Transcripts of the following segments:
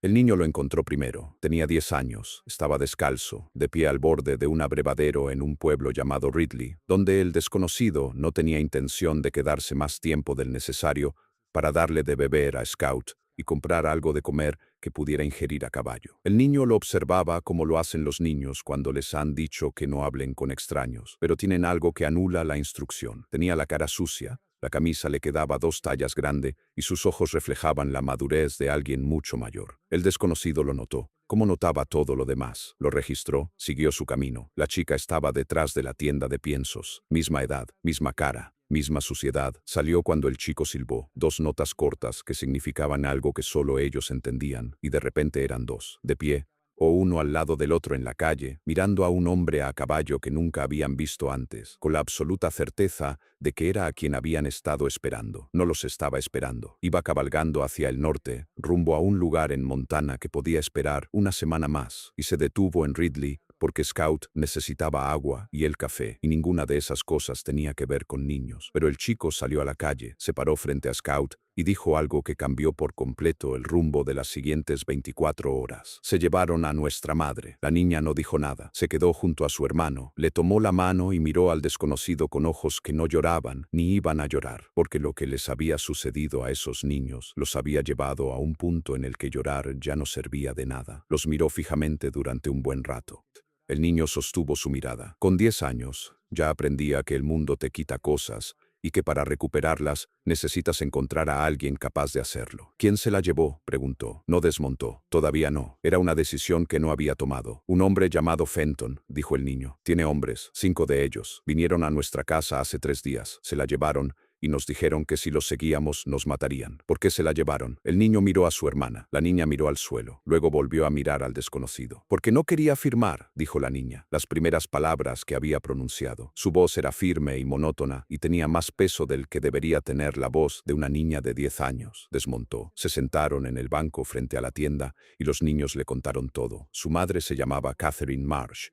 El niño lo encontró primero. Tenía 10 años, estaba descalzo, de pie al borde de un abrevadero en un pueblo llamado Ridley, donde el desconocido no tenía intención de quedarse más tiempo del necesario para darle de beber a Scout y comprar algo de comer que pudiera ingerir a caballo. El niño lo observaba como lo hacen los niños cuando les han dicho que no hablen con extraños, pero tienen algo que anula la instrucción. Tenía la cara sucia, la camisa le quedaba 2 tallas grande y sus ojos reflejaban la madurez de alguien mucho mayor. El desconocido lo notó, como notaba todo lo demás. Lo registró, siguió su camino. La chica estaba detrás de la tienda de piensos. Misma edad, misma cara, misma suciedad. Salió cuando el chico silbó, 2 notas cortas que significaban algo que solo ellos entendían, y de repente eran dos, de pie, o uno al lado del otro en la calle, mirando a un hombre a caballo que nunca habían visto antes, con la absoluta certeza de que era a quien habían estado esperando. No los estaba esperando. Iba cabalgando hacia el norte, rumbo a un lugar en Montana que podía esperar una semana más, y se detuvo en Ridley porque Scout necesitaba agua y el café, y ninguna de esas cosas tenía que ver con niños. Pero el chico salió a la calle, se paró frente a Scout y dijo algo que cambió por completo el rumbo de las siguientes 24 horas. Se llevaron a nuestra madre. La niña no dijo nada. Se quedó junto a su hermano, le tomó la mano y miró al desconocido con ojos que no lloraban ni iban a llorar, porque lo que les había sucedido a esos niños los había llevado a un punto en el que llorar ya no servía de nada. Los miró fijamente durante un buen rato. El niño sostuvo su mirada. Con 10 años, ya aprendía que el mundo te quita cosas y que para recuperarlas necesitas encontrar a alguien capaz de hacerlo. ¿Quién se la llevó?, preguntó. No desmontó. Todavía no. Era una decisión que no había tomado. Un hombre llamado Fenton, dijo el niño. Tiene hombres, 5 de ellos. Vinieron a nuestra casa hace 3 días. Se la llevaron y nos dijeron que si los seguíamos nos matarían. ¿Por qué se la llevaron? El niño miró a su hermana. La niña miró al suelo. Luego volvió a mirar al desconocido. Porque no quería firmar, dijo la niña, las primeras palabras que había pronunciado. Su voz era firme y monótona y tenía más peso del que debería tener la voz de una niña de 10 años. Desmontó. Se sentaron en el banco frente a la tienda y los niños le contaron todo. Su madre se llamaba Catherine Marsh.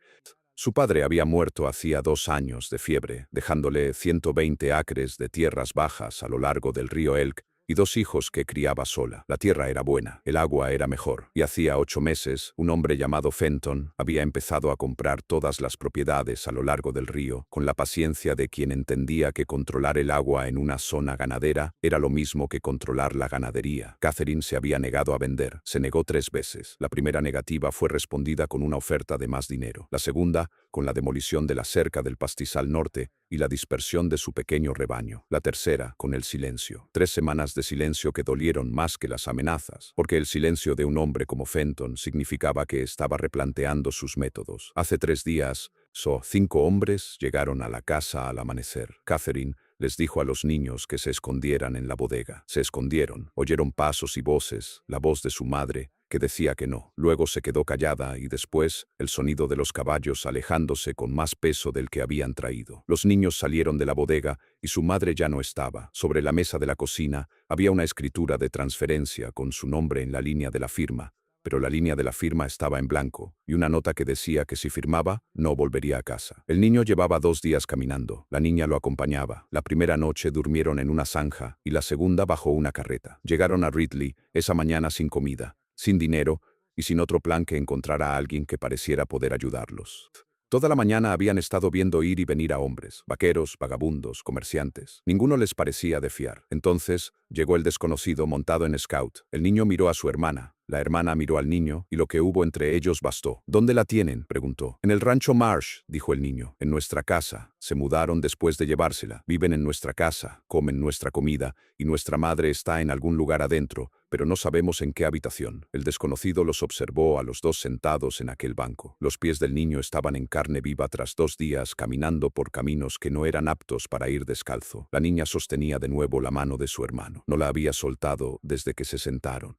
Su padre había muerto hacía 2 años de fiebre, dejándole 120 acres de tierras bajas a lo largo del río Elk y 2 hijos que criaba sola. La tierra era buena, el agua era mejor, y hacía 8 meses, un hombre llamado Fenton había empezado a comprar todas las propiedades a lo largo del río, con la paciencia de quien entendía que controlar el agua en una zona ganadera era lo mismo que controlar la ganadería. Catherine se había negado a vender, se negó 3 veces. La primera negativa fue respondida con una oferta de más dinero. La segunda, con la demolición de la cerca del pastizal norte y la dispersión de su pequeño rebaño. La tercera, con el silencio. 3 semanas de silencio que dolieron más que las amenazas, porque el silencio de un hombre como Fenton significaba que estaba replanteando sus métodos. Hace 3 días, 5 hombres llegaron a la casa al amanecer. Catherine les dijo a los niños que se escondieran en la bodega. Se escondieron, oyeron pasos y voces, la voz de su madre, que decía que no. Luego se quedó callada y después el sonido de los caballos alejándose con más peso del que habían traído. Los niños salieron de la bodega y su madre ya no estaba. Sobre la mesa de la cocina había una escritura de transferencia con su nombre en la línea de la firma, pero la línea de la firma estaba en blanco y una nota que decía que si firmaba, no volvería a casa. El niño llevaba 2 días caminando. La niña lo acompañaba. La primera noche durmieron en una zanja y la segunda bajo una carreta. Llegaron a Ridley esa mañana sin comida, sin dinero y sin otro plan que encontrar a alguien que pareciera poder ayudarlos. Toda la mañana habían estado viendo ir y venir a hombres, vaqueros, vagabundos, comerciantes. Ninguno les parecía de fiar. Entonces llegó el desconocido montado en Scout. El niño miró a su hermana. La hermana miró al niño y lo que hubo entre ellos bastó. ¿Dónde la tienen?, preguntó. En el rancho Marsh, dijo el niño. En nuestra casa. Se mudaron después de llevársela. Viven en nuestra casa, comen nuestra comida y nuestra madre está en algún lugar adentro, pero no sabemos en qué habitación. El desconocido los observó a los 2 sentados en aquel banco. Los pies del niño estaban en carne viva tras 2 días caminando por caminos que no eran aptos para ir descalzo. La niña sostenía de nuevo la mano de su hermano. No la había soltado desde que se sentaron.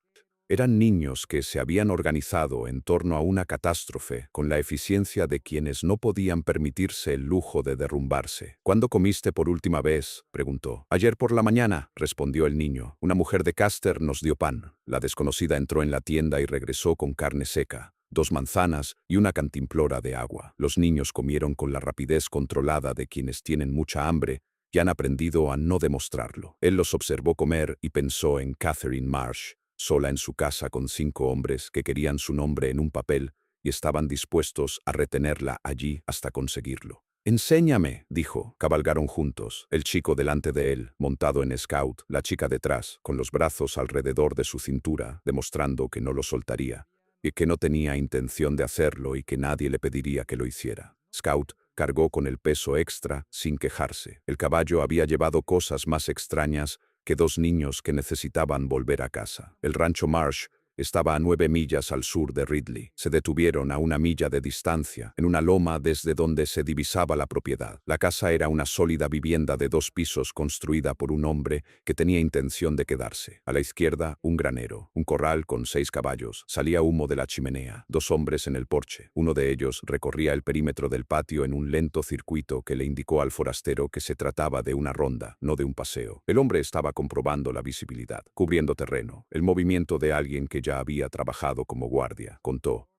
Eran niños que se habían organizado en torno a una catástrofe con la eficiencia de quienes no podían permitirse el lujo de derrumbarse. ¿Cuándo comiste por última vez?, preguntó. Ayer por la mañana, respondió el niño. Una mujer de Caster nos dio pan. La desconocida entró en la tienda y regresó con carne seca, 2 manzanas y una cantimplora de agua. Los niños comieron con la rapidez controlada de quienes tienen mucha hambre y han aprendido a no demostrarlo. Él los observó comer y pensó en Catherine Marsh, sola en su casa con 5 hombres que querían su nombre en un papel y estaban dispuestos a retenerla allí hasta conseguirlo. «Enséñame», dijo. Cabalgaron juntos, el chico delante de él, montado en Scout, la chica detrás, con los brazos alrededor de su cintura, demostrando que no lo soltaría, y que no tenía intención de hacerlo y que nadie le pediría que lo hiciera. Scout cargó con el peso extra sin quejarse. El caballo había llevado cosas más extrañas que 2 niños que necesitaban volver a casa. El rancho Marsh estaba a 9 millas al sur de Ridley. Se detuvieron a 1 milla de distancia, en una loma desde donde se divisaba la propiedad. La casa era una sólida vivienda de 2 pisos construida por un hombre que tenía intención de quedarse. A la izquierda, un granero, un corral con 6 caballos. Salía humo de la chimenea. 2 hombres en el porche. Uno de ellos recorría el perímetro del patio en un lento circuito que le indicó al forastero que se trataba de una ronda, no de un paseo. El hombre estaba comprobando la visibilidad, cubriendo terreno, el movimiento de alguien que ya había trabajado como guardia, contó.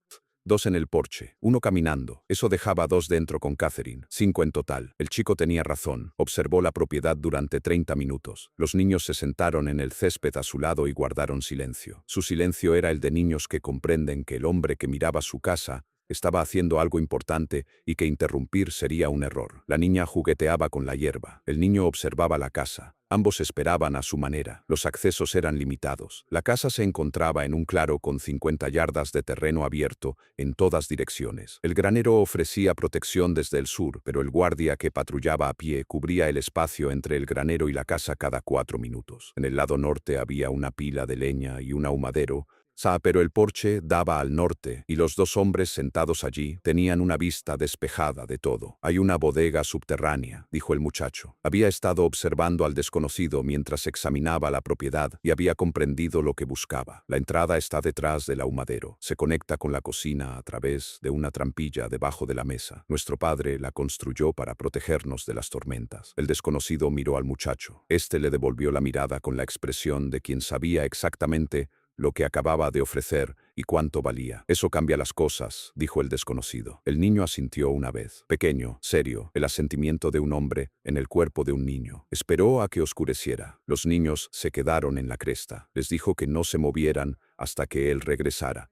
2 en el porche, 1 caminando. Eso dejaba 2 dentro con Catherine, 5 en total. El chico tenía razón. Observó la propiedad durante 30 minutos. Los niños se sentaron en el césped a su lado y guardaron silencio. Su silencio era el de niños que comprenden que el hombre que miraba su casa estaba haciendo algo importante y que interrumpir sería un error. La niña jugueteaba con la hierba. El niño observaba la casa. Ambos esperaban a su manera. Los accesos eran limitados. La casa se encontraba en un claro con 50 yardas de terreno abierto en todas direcciones. El granero ofrecía protección desde el sur, pero el guardia que patrullaba a pie cubría el espacio entre el granero y la casa cada 4 minutos. En el lado norte había una pila de leña y un ahumadero, pero el porche daba al norte y los 2 hombres sentados allí tenían una vista despejada de todo. «Hay una bodega subterránea», dijo el muchacho. Había estado observando al desconocido mientras examinaba la propiedad y había comprendido lo que buscaba. «La entrada está detrás del ahumadero. Se conecta con la cocina a través de una trampilla debajo de la mesa. Nuestro padre la construyó para protegernos de las tormentas». El desconocido miró al muchacho. Este le devolvió la mirada con la expresión de quien sabía exactamente lo que acababa de ofrecer y cuánto valía. «Eso cambia las cosas», dijo el desconocido. El niño asintió una vez. Pequeño, serio, el asentimiento de un hombre en el cuerpo de un niño. Esperó a que oscureciera. Los niños se quedaron en la cresta. Les dijo que no se movieran hasta que él regresara.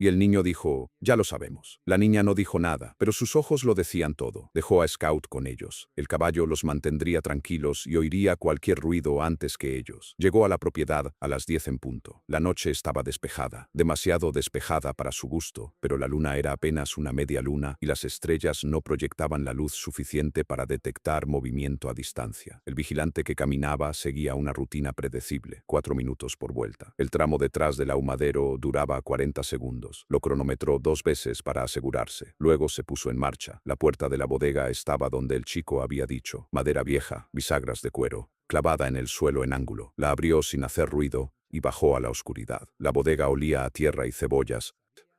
Y el niño dijo, «Ya lo sabemos». La niña no dijo nada, pero sus ojos lo decían todo. Dejó a Scout con ellos. El caballo los mantendría tranquilos y oiría cualquier ruido antes que ellos. Llegó a la propiedad a las 10 en punto. La noche estaba despejada, demasiado despejada para su gusto, pero la luna era apenas una media luna y las estrellas no proyectaban la luz suficiente para detectar movimiento a distancia. El vigilante que caminaba seguía una rutina predecible, 4 minutos por vuelta. El tramo detrás del ahumadero duraba 40 segundos. Lo cronometró 2 veces para asegurarse. Luego se puso en marcha. La puerta de la bodega estaba donde el chico había dicho. Madera vieja, bisagras de cuero, clavada en el suelo en ángulo. La abrió sin hacer ruido y bajó a la oscuridad. La bodega olía a tierra y cebollas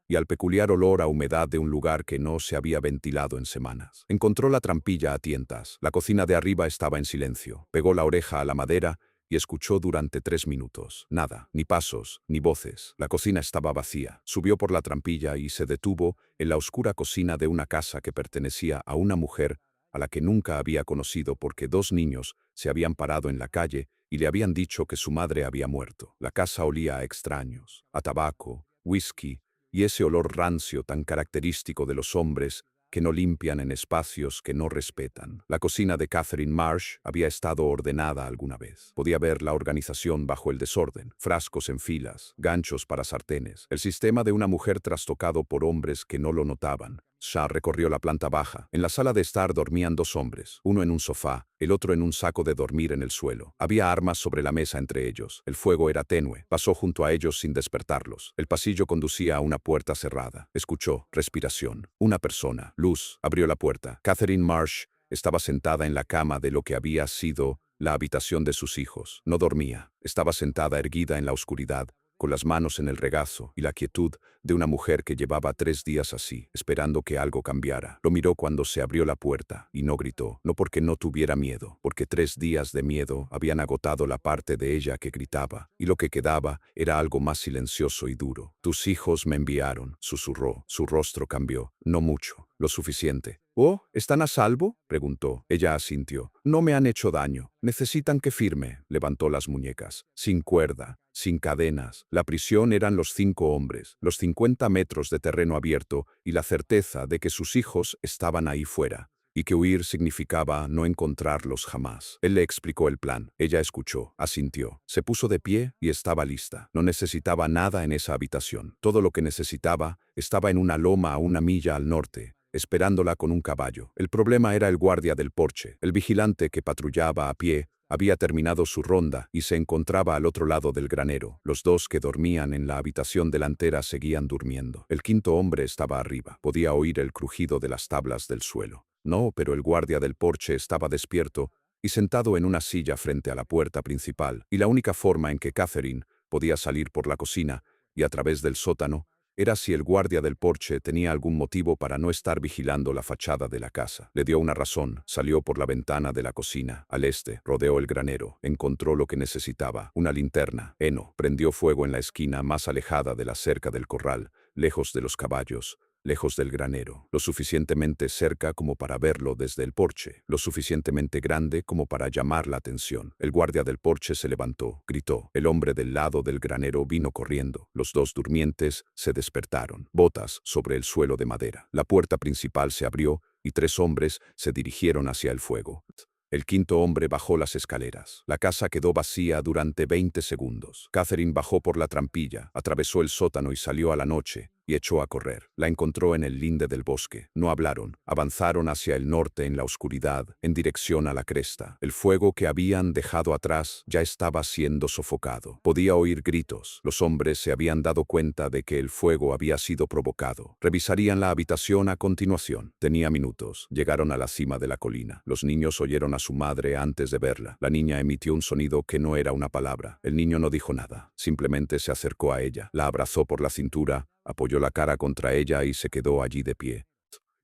y al peculiar olor a humedad de un lugar que no se había ventilado en semanas. Encontró la trampilla a tientas. La cocina de arriba estaba en silencio. Pegó la oreja a la madera y escuchó durante 3 minutos. Nada, ni pasos, ni voces. La cocina estaba vacía. Subió por la trampilla y se detuvo en la oscura cocina de una casa que pertenecía a una mujer a la que nunca había conocido porque 2 niños se habían parado en la calle y le habían dicho que su madre había muerto. La casa olía a extraños, a tabaco, whisky y ese olor rancio tan característico de los hombres que no limpian en espacios que no respetan. La cocina de Catherine Marsh había estado ordenada alguna vez. Podía ver la organización bajo el desorden, frascos en filas, ganchos para sartenes, el sistema de una mujer trastocado por hombres que no lo notaban. Shah recorrió la planta baja. En la sala de estar dormían 2 hombres, uno en un sofá, el otro en un saco de dormir en el suelo. Había armas sobre la mesa entre ellos. El fuego era tenue. Pasó junto a ellos sin despertarlos. El pasillo conducía a una puerta cerrada. Escuchó respiración. Una persona. Luz. Abrió la puerta. Catherine Marsh estaba sentada en la cama de lo que había sido la habitación de sus hijos. No dormía. Estaba sentada erguida en la oscuridad, con las manos en el regazo y la quietud de una mujer que llevaba 3 días así, esperando que algo cambiara. Lo miró cuando se abrió la puerta y no gritó, no porque no tuviera miedo, porque 3 días de miedo habían agotado la parte de ella que gritaba, y lo que quedaba era algo más silencioso y duro. «Tus hijos me enviaron», susurró. Su rostro cambió. «No mucho. Lo suficiente. «Oh, ¿están a salvo?», preguntó. Ella asintió. «No me han hecho daño. Necesitan que firme». Levantó las muñecas. Sin cuerda, sin cadenas. La prisión eran los 5 hombres, los 50 metros de terreno abierto y la certeza de que sus hijos estaban ahí fuera, y que huir significaba no encontrarlos jamás. Él le explicó el plan. Ella escuchó, asintió. Se puso de pie y estaba lista. No necesitaba nada en esa habitación. Todo lo que necesitaba estaba en una loma a 1 milla al norte, esperándola con un caballo. El problema era el guardia del porche. El vigilante que patrullaba a pie había terminado su ronda y se encontraba al otro lado del granero. Los 2 que dormían en la habitación delantera seguían durmiendo. El 5.º hombre estaba arriba. Podía oír el crujido de las tablas del suelo. No, pero el guardia del porche estaba despierto y sentado en una silla frente a la puerta principal, y la única forma en que Catherine podía salir por la cocina y a través del sótano era si el guardia del porche tenía algún motivo para no estar vigilando la fachada de la casa. Le dio una razón, salió por la ventana de la cocina, al este, rodeó el granero, encontró lo que necesitaba, una linterna. Heno prendió fuego en la esquina más alejada de la cerca del corral, lejos de los caballos, lejos del granero, lo suficientemente cerca como para verlo desde el porche, lo suficientemente grande como para llamar la atención. El guardia del porche se levantó, gritó. El hombre del lado del granero vino corriendo. Los 2 durmientes se despertaron, botas sobre el suelo de madera. La puerta principal se abrió y 3 hombres se dirigieron hacia el fuego. El 5.º hombre bajó las escaleras. La casa quedó vacía durante 20 segundos. Catherine bajó por la trampilla, atravesó el sótano y salió a la noche, y echó a correr. La encontró en el linde del bosque. No hablaron. Avanzaron hacia el norte en la oscuridad, en dirección a la cresta. El fuego que habían dejado atrás ya estaba siendo sofocado. Podía oír gritos. Los hombres se habían dado cuenta de que el fuego había sido provocado. Revisarían la habitación a continuación. Tenía minutos. Llegaron a la cima de la colina. Los niños oyeron a su madre antes de verla. La niña emitió un sonido que no era una palabra. El niño no dijo nada. Simplemente se acercó a ella. La abrazó por la cintura, apoyó la cara contra ella y se quedó allí de pie.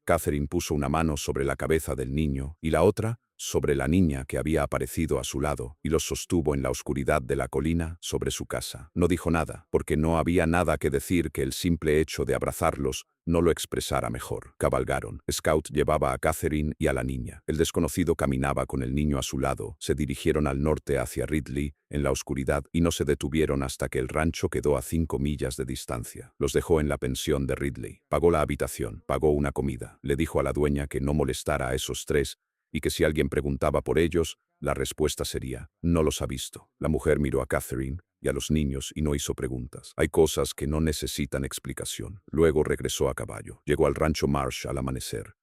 Catherine puso una mano sobre la cabeza del niño y la otra sobre la niña que había aparecido a su lado y los sostuvo en la oscuridad de la colina sobre su casa. No dijo nada, porque no había nada que decir que el simple hecho de abrazarlos no lo expresara mejor. Cabalgaron. Scout llevaba a Catherine y a la niña. El desconocido caminaba con el niño a su lado. Se dirigieron al norte hacia Ridley, en la oscuridad, y no se detuvieron hasta que el rancho quedó a 5 millas de distancia. Los dejó en la pensión de Ridley. Pagó la habitación, pagó una comida. Le dijo a la dueña que no molestara a esos 3 y que si alguien preguntaba por ellos, la respuesta sería, no los ha visto. La mujer miró a Catherine y a los niños y no hizo preguntas. Hay cosas que no necesitan explicación. Luego regresó a caballo. Llegó al rancho Marsh al amanecer.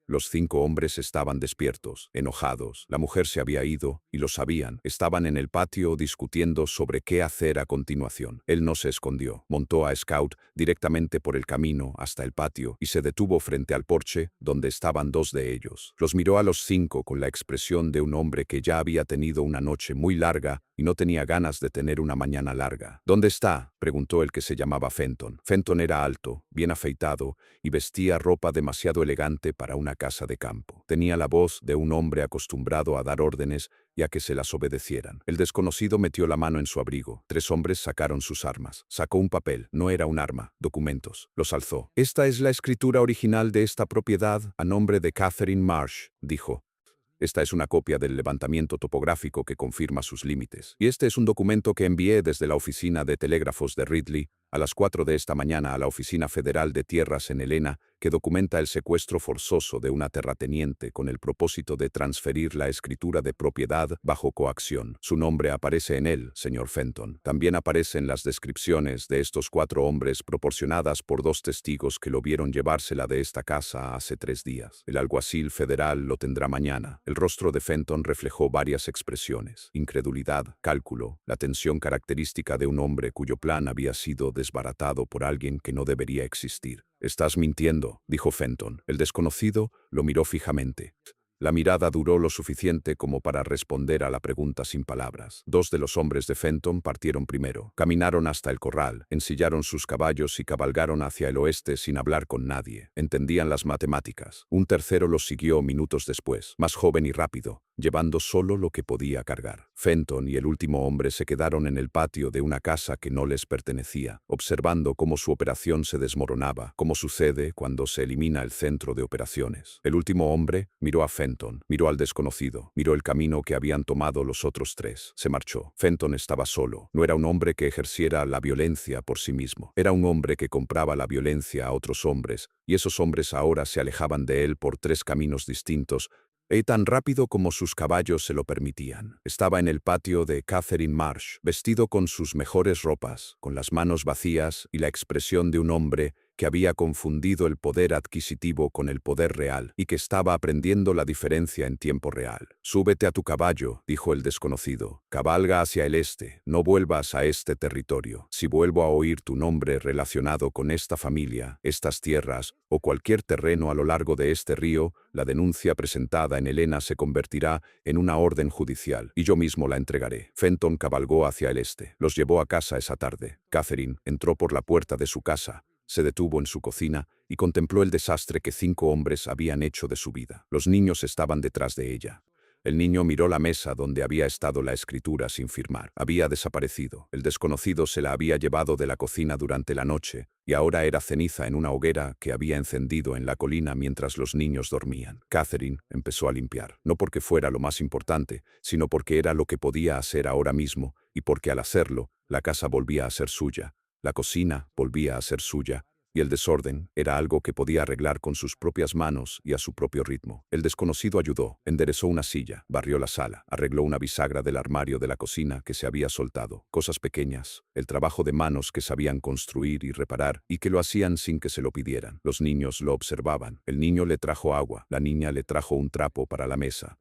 Los 5 hombres estaban despiertos, enojados. La mujer se había ido, y lo sabían. Estaban en el patio discutiendo sobre qué hacer a continuación. Él no se escondió. Montó a Scout directamente por el camino hasta el patio y se detuvo frente al porche, donde estaban 2 de ellos. Los miró a los 5 con la expresión de un hombre que ya había tenido una noche muy larga y no tenía ganas de tener una mañana larga. «¿Dónde está?», preguntó el que se llamaba Fenton. Fenton era alto, bien afeitado y vestía ropa demasiado elegante para una casa de campo. Tenía la voz de un hombre acostumbrado a dar órdenes y a que se las obedecieran. El desconocido metió la mano en su abrigo. 3 hombres sacaron sus armas. Sacó un papel. No era un arma. Documentos. Los alzó. «Esta es la escritura original de esta propiedad a nombre de Catherine Marsh», dijo. «Esta es una copia del levantamiento topográfico que confirma sus límites. Y este es un documento que envié desde la oficina de telégrafos de Ridley a las 4 de esta mañana a la Oficina Federal de Tierras en Helena, que documenta el secuestro forzoso de una terrateniente con el propósito de transferir la escritura de propiedad bajo coacción. Su nombre aparece en él, señor Fenton. También aparecen las descripciones de estos 4 hombres proporcionadas por 2 testigos que lo vieron llevársela de esta casa hace 3 días. El alguacil federal lo tendrá mañana». El rostro de Fenton reflejó varias expresiones: incredulidad, cálculo, la tensión característica de un hombre cuyo plan había sido desbaratado por alguien que no debería existir. «Estás mintiendo», dijo Fenton. El desconocido lo miró fijamente. La mirada duró lo suficiente como para responder a la pregunta sin palabras. Dos de los hombres de Fenton partieron primero. Caminaron hasta el corral, ensillaron sus caballos y cabalgaron hacia el oeste sin hablar con nadie. Entendían las matemáticas. Un tercero los siguió minutos después, más joven y rápido, llevando solo lo que podía cargar. Fenton y el último hombre se quedaron en el patio de una casa que no les pertenecía, observando cómo su operación se desmoronaba, como sucede cuando se elimina el centro de operaciones. El último hombre miró a Fenton, miró al desconocido, miró el camino que habían tomado los otros tres. Se marchó. Fenton estaba solo. No era un hombre que ejerciera la violencia por sí mismo. Era un hombre que compraba la violencia a otros hombres, y esos hombres ahora se alejaban de él por tres caminos distintos, tan rápido como sus caballos se lo permitían. Estaba en el patio de Catherine Marsh, vestido con sus mejores ropas, con las manos vacías y la expresión de un hombre que había confundido el poder adquisitivo con el poder real y que estaba aprendiendo la diferencia en tiempo real. «Súbete a tu caballo», dijo el desconocido. «Cabalga hacia el este, no vuelvas a este territorio. Si vuelvo a oír tu nombre relacionado con esta familia, estas tierras o cualquier terreno a lo largo de este río, la denuncia presentada en Helena se convertirá en una orden judicial y yo mismo la entregaré». Fenton cabalgó hacia el este. Los llevó a casa esa tarde. Catherine entró por la puerta de su casa. Se detuvo en su cocina y contempló el desastre que 5 hombres habían hecho de su vida. Los niños estaban detrás de ella. El niño miró la mesa donde había estado la escritura sin firmar. Había desaparecido. El desconocido se la había llevado de la cocina durante la noche y ahora era ceniza en una hoguera que había encendido en la colina mientras los niños dormían. Catherine empezó a limpiar, no porque fuera lo más importante, sino porque era lo que podía hacer ahora mismo y porque al hacerlo, la casa volvía a ser suya. La cocina volvía a ser suya, y el desorden era algo que podía arreglar con sus propias manos y a su propio ritmo. El desconocido ayudó, enderezó una silla, barrió la sala, arregló una bisagra del armario de la cocina que se había soltado. Cosas pequeñas, el trabajo de manos que sabían construir y reparar y que lo hacían sin que se lo pidieran. Los niños lo observaban. El niño le trajo agua, la niña le trajo un trapo para la mesa.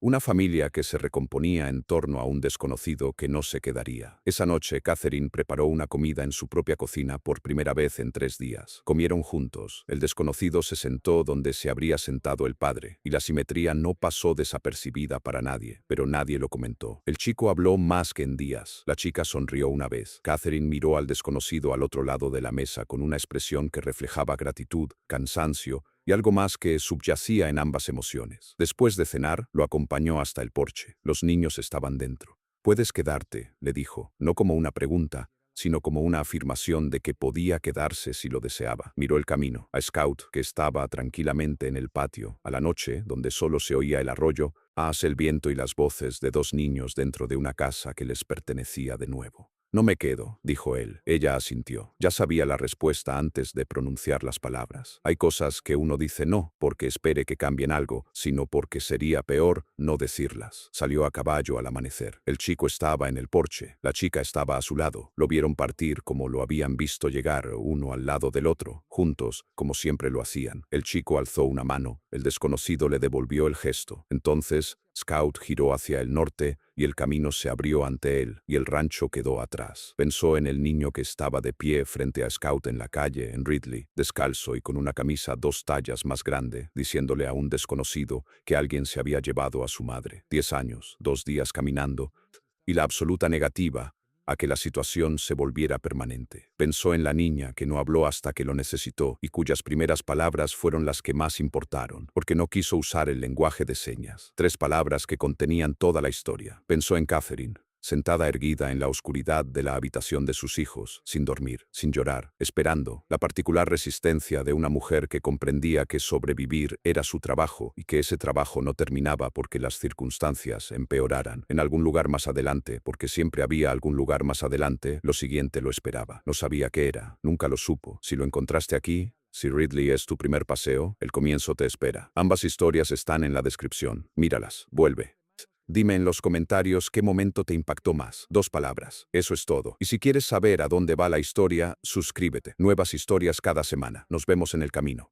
Una familia que se recomponía en torno a un desconocido que no se quedaría. Esa noche, Catherine preparó una comida en su propia cocina por primera vez en 3 días. Comieron juntos. El desconocido se sentó donde se habría sentado el padre, y la simetría no pasó desapercibida para nadie, pero nadie lo comentó. El chico habló más que en días. La chica sonrió una vez. Catherine miró al desconocido al otro lado de la mesa con una expresión que reflejaba gratitud, cansancio, y algo más que subyacía en ambas emociones. Después de cenar, lo acompañó hasta el porche. Los niños estaban dentro. «Puedes quedarte», le dijo, no como una pregunta, sino como una afirmación de que podía quedarse si lo deseaba. Miró el camino, a Scout, que estaba tranquilamente en el patio, a la noche, donde solo se oía el arroyo, el viento y las voces de 2 niños dentro de una casa que les pertenecía de nuevo. «No me quedo», dijo él. Ella asintió. Ya sabía la respuesta antes de pronunciar las palabras. Hay cosas que uno dice no porque espere que cambien algo, sino porque sería peor no decirlas. Salió a caballo al amanecer. El chico estaba en el porche. La chica estaba a su lado. Lo vieron partir como lo habían visto llegar, uno al lado del otro, juntos, como siempre lo hacían. El chico alzó una mano. El desconocido le devolvió el gesto. Entonces, Scout giró hacia el norte y el camino se abrió ante él y el rancho quedó atrás. Pensó en el niño que estaba de pie frente a Scout en la calle, en Ridley, descalzo y con una camisa 2 tallas más grande, diciéndole a un desconocido que alguien se había llevado a su madre. 10 años, 2 días caminando, y la absoluta negativa a que la situación se volviera permanente. Pensó en la niña que no habló hasta que lo necesitó y cuyas primeras palabras fueron las que más importaron, porque no quiso usar el lenguaje de señas. 3 palabras que contenían toda la historia. Pensó en Catherine, sentada erguida en la oscuridad de la habitación de sus hijos, sin dormir, sin llorar, esperando, la particular resistencia de una mujer que comprendía que sobrevivir era su trabajo y que ese trabajo no terminaba porque las circunstancias empeoraran. En algún lugar más adelante, porque siempre había algún lugar más adelante, lo siguiente lo esperaba. No sabía qué era, nunca lo supo. Si lo encontraste aquí, si Ridley es tu primer paseo, el comienzo te espera. Ambas historias están en la descripción. Míralas, vuelve. Dime en los comentarios qué momento te impactó más. 2 palabras. Eso es todo. Y si quieres saber a dónde va la historia, suscríbete. Nuevas historias cada semana. Nos vemos en el camino.